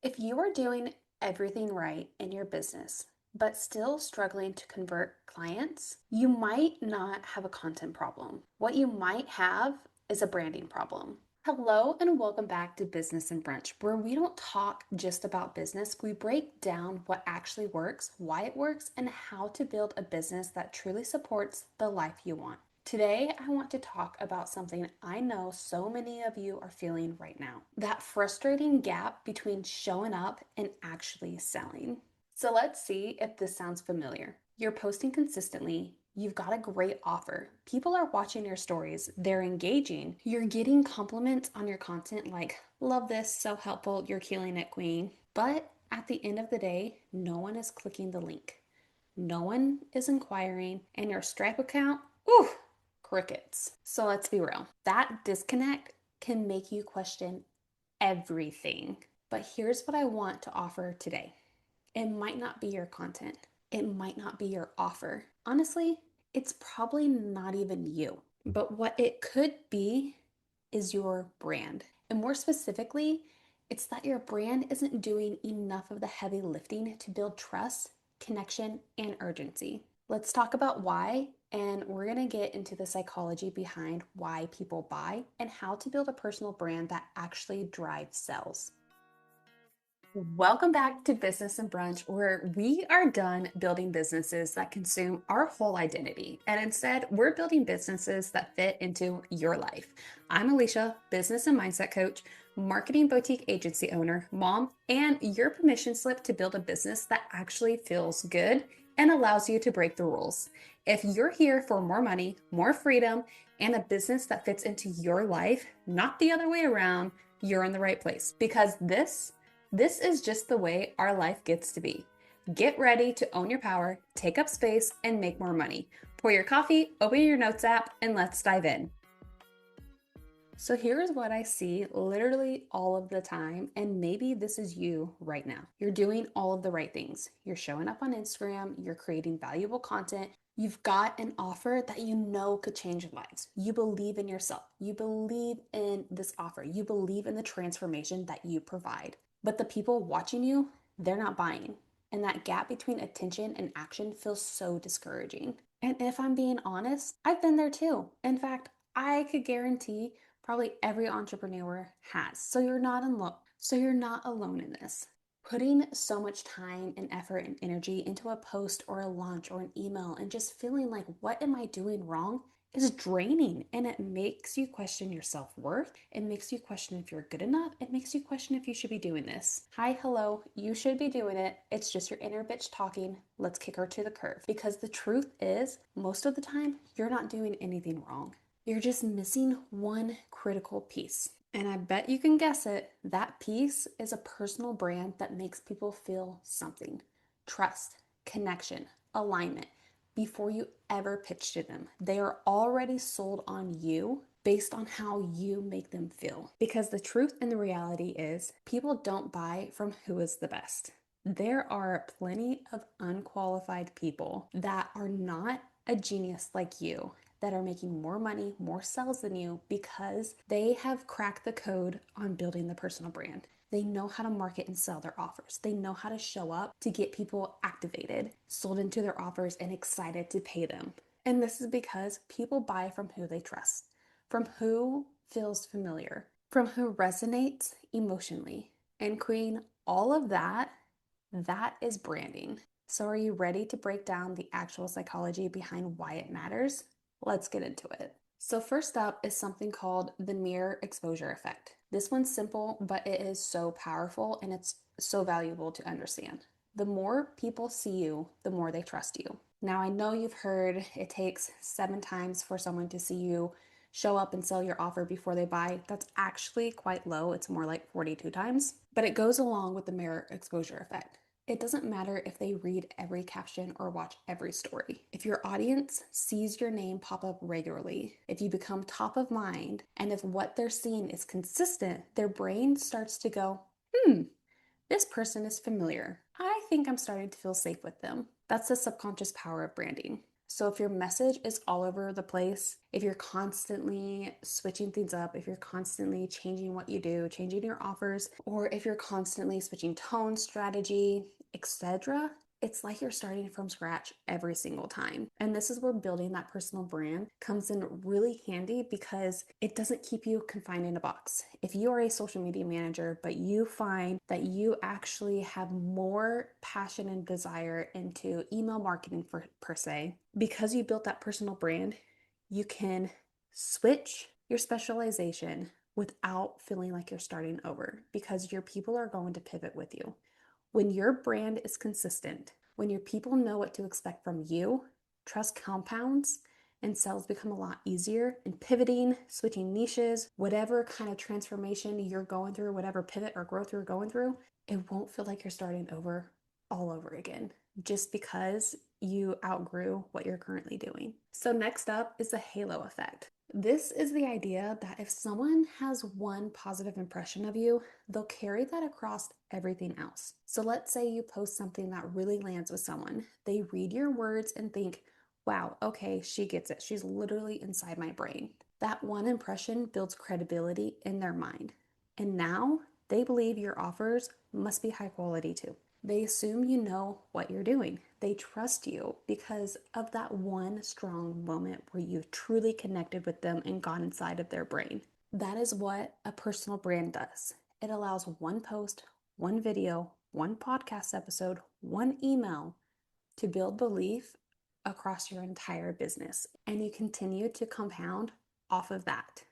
If you are doing everything right in your business, but still struggling to convert clients, you might not have a content problem. What you might have is a branding problem. Hello, and welcome back to Business and Brunch, where we don't talk just about business. We break down what actually works, why it works, and how to build a business that truly supports the life you want. Today, I want to talk about something I know so many of you are feeling right now, that frustrating gap between showing up and actually selling. So let's see if this sounds familiar. You're posting consistently, you've got a great offer, people are watching your stories, they're engaging, you're getting compliments on your content like, love this, so helpful, you're killing it, queen. But at the end of the day, no one is clicking the link. No one is inquiring, and your Stripe account, ooh, crickets. So let's be real. That disconnect can make you question everything. But here's what I want to offer today. It might not be your content. It might not be your offer. Honestly, it's probably not even you. But what it could be is your brand. And more specifically, it's that your brand isn't doing enough of the heavy lifting to build trust, connection, and urgency. Let's talk about why, and we're going to get into the psychology behind why people buy and how to build a personal brand that actually drives sales. Welcome back to Business and Brunch, where we are done building businesses that consume our whole identity. And instead, we're building businesses that fit into your life. I'm Alicia, business and mindset coach, marketing boutique agency owner, mom, and your permission slip to build a business that actually feels good and allows you to break the rules. If you're here for more money, more freedom, and a business that fits into your life, not the other way around, you're in the right place, because this is just the way our life gets to be. Get ready to own your power, take up space, and make more money. Pour your coffee, open your notes app, and let's dive in. So here's what I see literally all of the time, and maybe this is you right now. You're doing all of the right things. You're showing up on Instagram, you're creating valuable content, you've got an offer that you know could change lives. You believe in yourself, you believe in this offer, you believe in the transformation that you provide. But the people watching you, they're not buying. And that gap between attention and action feels so discouraging. And if I'm being honest, I've been there too. In fact, I could guarantee probably every entrepreneur has. So you're not alone in this. Putting so much time and effort and energy into a post or a launch or an email and just feeling like, what am I doing wrong, is draining, and it makes you question your self-worth. It makes you question if you're good enough. It makes you question if you should be doing this. Hi, hello, you should be doing it. It's just your inner bitch talking. Let's kick her to the curb. Because the truth is, most of the time, you're not doing anything wrong. You're just missing one critical piece. And I bet you can guess it. That piece is a personal brand that makes people feel something: trust, connection, alignment. Before you ever pitch to them, they are already sold on you based on how you make them feel. Because the truth and the reality is, people don't buy from who is the best. There are plenty of unqualified people that are not a genius like you, that are making more money, more sales than you, because they have cracked the code on building the personal brand. They know how to market and sell their offers. They know how to show up to get people activated, sold into their offers, and excited to pay them. And this is because people buy from who they trust, from who feels familiar, from who resonates emotionally. And queen, all of that is branding. So are you ready to break down the actual psychology behind why it matters? Let's get into it. So first up is something called the mirror exposure effect. This one's simple, but it is so powerful and it's so valuable to understand. The more people see you, the more they trust you. Now, I know you've heard it takes 7 times for someone to see you show up and sell your offer before they buy. That's actually quite low. It's more like 42 times, but it goes along with the mirror exposure effect. It doesn't matter if they read every caption or watch every story. If your audience sees your name pop up regularly, if you become top of mind, and if what they're seeing is consistent, their brain starts to go, this person is familiar. I think I'm starting to feel safe with them. That's the subconscious power of branding. So if your message is all over the place, if you're constantly switching things up, if you're constantly changing what you do, changing your offers, or if you're constantly switching tone, strategy, etc., it's like you're starting from scratch every single time. And this is where building that personal brand comes in really handy because it doesn't keep you confined in a box. If you are a social media manager, but you find that you actually have more passion and desire into email marketing per se, because you built that personal brand, you can switch your specialization without feeling like you're starting over because your people are going to pivot with you. When your brand is consistent, when your people know what to expect from you, trust compounds and sales become a lot easier. And pivoting, switching niches, whatever kind of transformation you're going through, whatever pivot or growth you're going through, it won't feel like you're starting over all over again just because you outgrew what you're currently doing. So next up is the halo effect. This is the idea that if someone has one positive impression of you, they'll carry that across everything else. So let's say you post something that really lands with someone. They read your words and think, wow, okay, she gets it. She's literally inside my brain. That one impression builds credibility in their mind. And now they believe your offers must be high quality too. They assume you know what you're doing. They trust you because of that one strong moment where you truly connected with them and got inside of their brain. That is what a personal brand does. It allows one post, one video, one podcast episode, one email to build belief across your entire business. And you continue to compound off of that.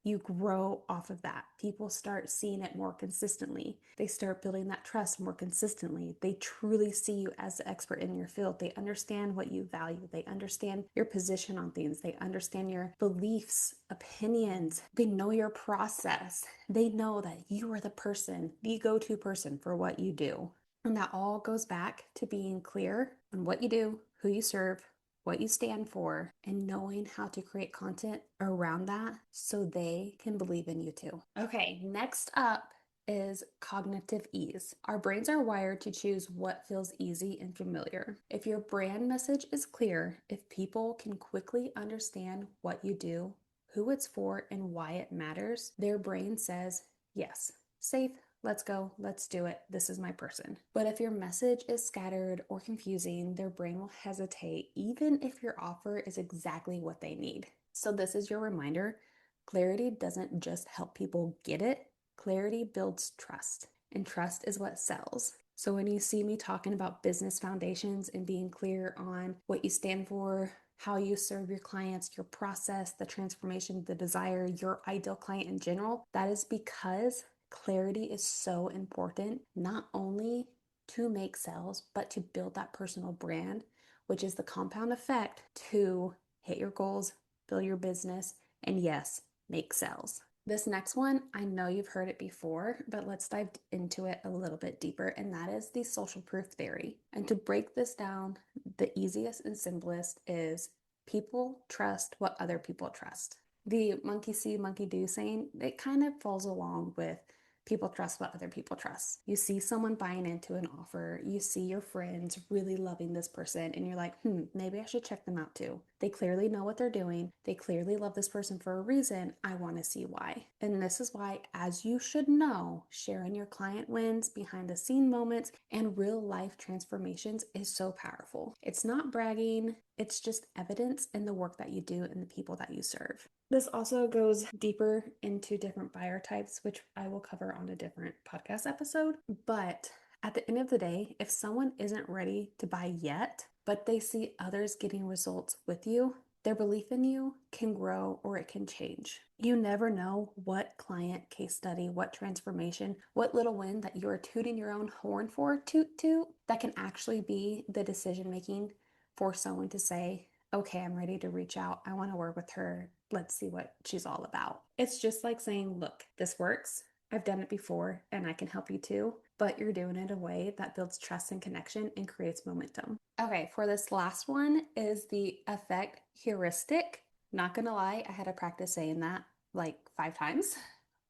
You grow off of that. People start seeing it more consistently. They start building that trust more consistently. They truly see you as the expert in your field. They understand what you value. They understand your position on things. They understand your beliefs, opinions. They know your process. They know that you are the person, the go-to person for what you do. And that all goes back to being clear on what you do, who you serve, what you stand for, and knowing how to create content around that so they can believe in you too. Okay, next up is cognitive ease. Our brains are wired to choose what feels easy and familiar. If your brand message is clear, if people can quickly understand what you do, who it's for, and why it matters, their brain says, yes, safe, let's go, let's do it, this is my person. But if your message is scattered or confusing, their brain will hesitate, even if your offer is exactly what they need. So this is your reminder. Clarity doesn't just help people get it, clarity builds trust, and trust is what sells. So when you see me talking about business foundations and being clear on what you stand for, how you serve your clients, your process, the transformation, the desire, your ideal client in general, that is because clarity is so important, not only to make sales, but to build that personal brand, which is the compound effect to hit your goals, build your business, and yes, make sales. This next one, I know you've heard it before, but let's dive into it a little bit deeper, and that is the social proof theory. And to break this down, the easiest and simplest is people trust what other people trust. The monkey see, monkey do saying, it kind of falls along with people trust what other people trust. You see someone buying into an offer, you see your friends really loving this person, and you're like, maybe I should check them out too. They clearly know what they're doing. They clearly love this person for a reason. I want to see why. And this is why, as you should know, sharing your client wins, behind the scene moments, and real life transformations is so powerful. It's not bragging, it's just evidence in the work that you do and the people that you serve. This also goes deeper into different buyer types, which I will cover on a different podcast episode. But at the end of the day, if someone isn't ready to buy yet, but they see others getting results with you, their belief in you can grow or it can change. You never know what client case study, what transformation, what little win that you're tooting your own horn for, toot toot, that can actually be the decision making for someone to say, okay, I'm ready to reach out. I want to work with her. Let's see what she's all about. It's just like saying, look, this works. I've done it before and I can help you too, but you're doing it in a way that builds trust and connection and creates momentum. Okay, for this last one is the effect heuristic. Not gonna lie, I had to practice saying that like 5 times.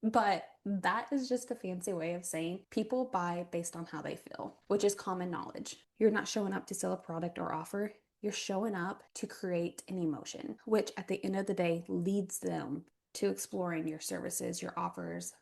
But that is just a fancy way of saying people buy based on how they feel, which is common knowledge. You're not showing up to sell a product or offer. You're showing up to create an emotion, which at the end of the day leads them to exploring your services, your offers,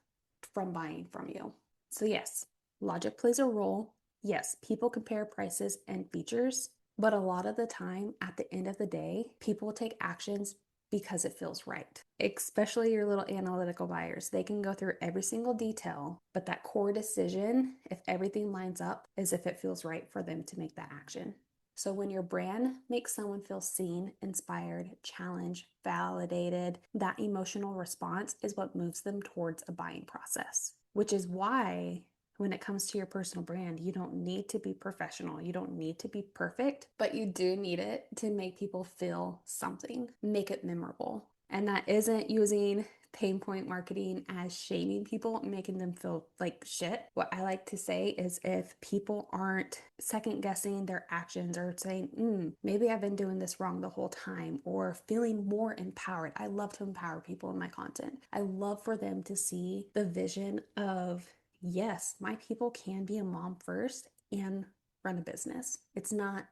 from buying from you. So, yes, logic plays a role. Yes, people compare prices and features, but a lot of the time, at the end of the day, people take actions because it feels right. Especially your little analytical buyers. They can go through every single detail, but that core decision, if everything lines up, is if it feels right for them to make that action. So when your brand makes someone feel seen, inspired, challenged, validated, that emotional response is what moves them towards a buying process, which is why when it comes to your personal brand, you don't need to be professional. You don't need to be perfect, but you do need it to make people feel something, make it memorable. And that isn't using pain point marketing as shaming people and making them feel like shit. What I like to say is if people aren't second guessing their actions or saying, maybe I've been doing this wrong the whole time, or feeling more empowered. I love to empower people in my content. I love for them to see the vision of, yes, my people can be a mom first and run a business. It's not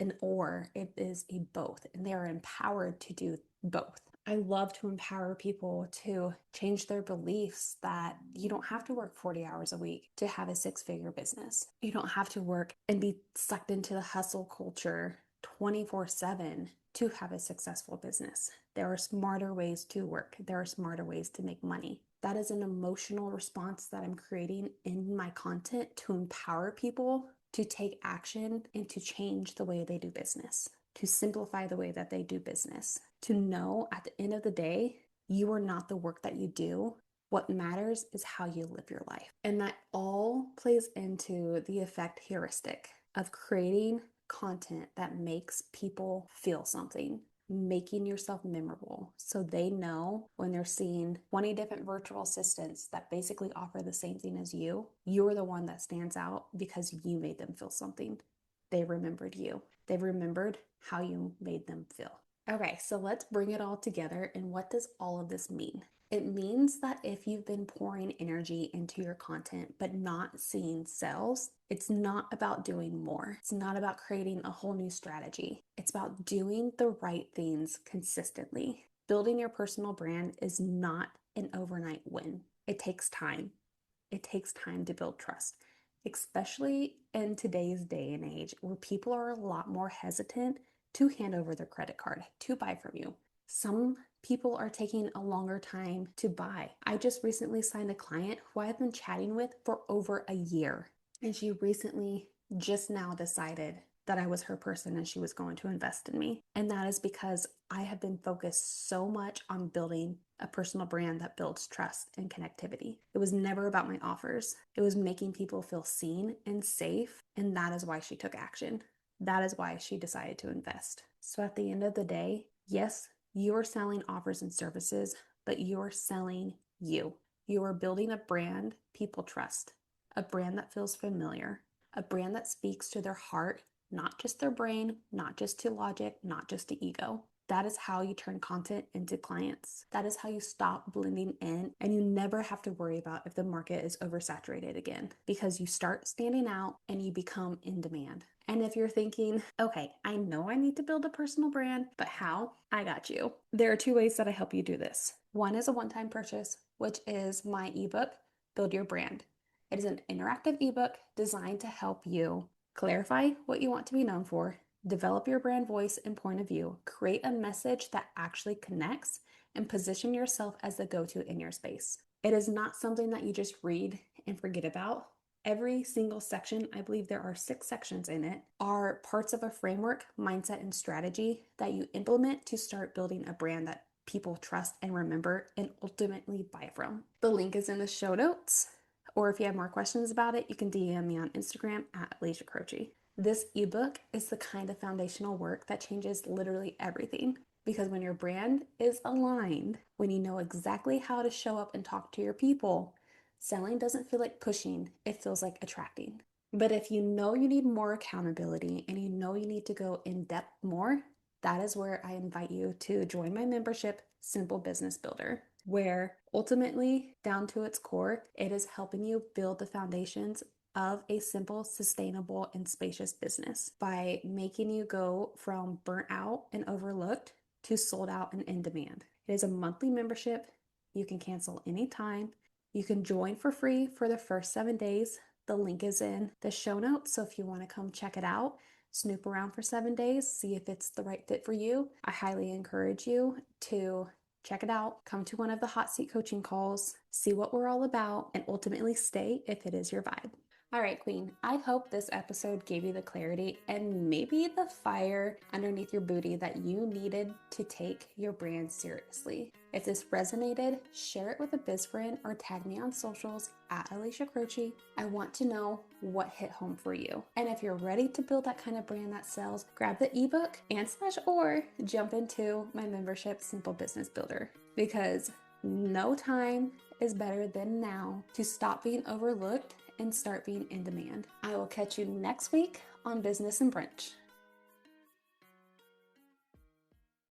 an or, it is a both, and they are empowered to do both. I love to empower people to change their beliefs that you don't have to work 40 hours a week to have a six-figure business. You don't have to work and be sucked into the hustle culture 24/7 to have a successful business. There are smarter ways to work. There are smarter ways to make money. That is an emotional response that I'm creating in my content to empower people to take action and to change the way they do business, to simplify the way that they do business, to know at the end of the day, you are not the work that you do. What matters is how you live your life. And that all plays into the effect heuristic of creating content that makes people feel something, making yourself memorable so they know when they're seeing 20 different virtual assistants that basically offer the same thing as you, you're the one that stands out because you made them feel something. They remembered you. They remembered how you made them feel. Okay, so let's bring it all together. And what does all of this mean? It means that if you've been pouring energy into your content but not seeing sales, it's not about doing more. It's not about creating a whole new strategy. It's about doing the right things consistently. Building your personal brand is not an overnight win. It takes time. It takes time to build trust, especially in today's day and age where people are a lot more hesitant to hand over their credit card to buy from you. Some people are taking a longer time to buy. I just recently signed a client who I've been chatting with for over a year, and she recently just now decided that I was her person and she was going to invest in me. And that is because I have been focused so much on building a personal brand that builds trust and connectivity. It was never about my offers. It was making people feel seen and safe. And that is why she took action. That is why she decided to invest. So at the end of the day, yes, you are selling offers and services, but you're selling you. You are building a brand people trust, a brand that feels familiar, a brand that speaks to their heart, not just their brain, not just to logic, not just to ego. That is how you turn content into clients. That is how you stop blending in and you never have to worry about if the market is oversaturated again because you start standing out and you become in demand. And if you're thinking, okay, I know I need to build a personal brand, but how? I got you. There are two ways that I help you do this. One is a one-time purchase, which is my ebook, Build Your Brand. It is an interactive ebook designed to help you clarify what you want to be known for, develop your brand voice and point of view, create a message that actually connects, and position yourself as the go-to in your space. It is not something that you just read and forget about. Every single section, I believe there are 6 sections in it, are parts of a framework, mindset, and strategy that you implement to start building a brand that people trust and remember and ultimately buy from. The link is in the show notes. Or if you have more questions about it, you can DM me on Instagram at Alicia Croce. This ebook is the kind of foundational work that changes literally everything. Because when your brand is aligned, when you know exactly how to show up and talk to your people, selling doesn't feel like pushing, it feels like attracting. But if you know you need more accountability and you know you need to go in depth more, that is where I invite you to join my membership, Simple Business Builder, where ultimately, down to its core, it is helping you build the foundations of a simple, sustainable, and spacious business by making you go from burnt out and overlooked to sold out and in demand. It is a monthly membership. You can cancel anytime. You can join for free for the first 7 days. The link is in the show notes. So if you want to come check it out, snoop around for 7 days, see if it's the right fit for you, I highly encourage you to check it out, come to one of the hot seat coaching calls, see what we're all about, and ultimately stay if it is your vibe. All right, Queen, I hope this episode gave you the clarity and maybe the fire underneath your booty that you needed to take your brand seriously. If this resonated, share it with a biz friend or tag me on socials at Alicia Croce. I want to know what hit home for you. And if you're ready to build that kind of brand that sells, grab the ebook or jump into my membership, Simple Business Builder, because no time is better than now to stop being overlooked and start being in demand. I will catch you next week on Business and Brunch.